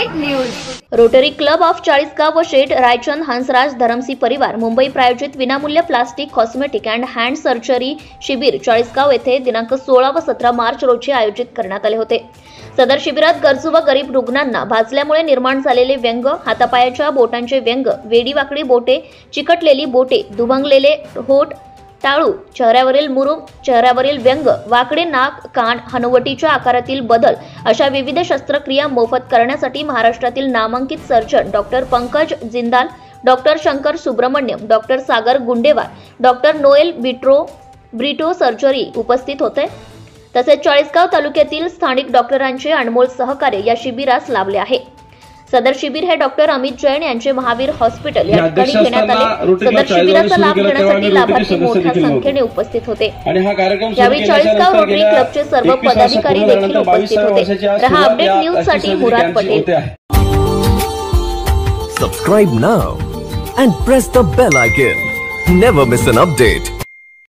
Update news. Rotary club of Chalisgaon व शेठ रायचंद हंसराज धरमसी परिवार मुंबई प्रायोजित विनामूल्य plastic cosmetic and hand surgery शिबिर चाळीसगाव येथे दिनांक 16 व 17 मार्च रोजी आयोजित करण्यात आले होते। सदर शिबिरात गरजू व गरीब रुग्णांना भाजल्यामुळे निर्माण झालेले व्यंग, हातापायाच्या बोटांचे व्यंग, वेडीवाकडी बोटे, चिकटलेली बोटे, दुभंगलेले होठ, टाळू, चेहऱ्यावरील मुरूम, चेहऱ्यावरील व्यंग, वाकडे नाक, कान, हनुवटीच्या आकारातील बदल अशा विविध शस्त्रक्रिया मोफत करण्यासाठी महाराष्ट्रातील नामांकित surgeon doctor Pankaj Jindal, doctor Shankar Subramaniam, doctor Sagar Gundewar, doctor Noel Brito surgery उपस्थित होते। तसेच चाळीसगाव तालुक्यातील स्थानिक डॉक्टरांचे अनमोल सहकार्य या शिबिरास लाभले आहे। सदर शिबिर हे डॉक्टर अमित जैन यांचे महावीर हॉस्पिटल या ठिकाणी घेण्यात आले। सदर शिबिराचा लाभ घेण्यासाठी लाभार्थी मोठ्या संख्येने उपस्थित होते। यावेळी चाळीसगाव रोटरी क्लबचे सर्व पदाधिकारी देखील उपस्थित होते। रहा अपडेट न्यूज साठी मुराद Patel. Subscribe now and press the bell icon. Never miss an update.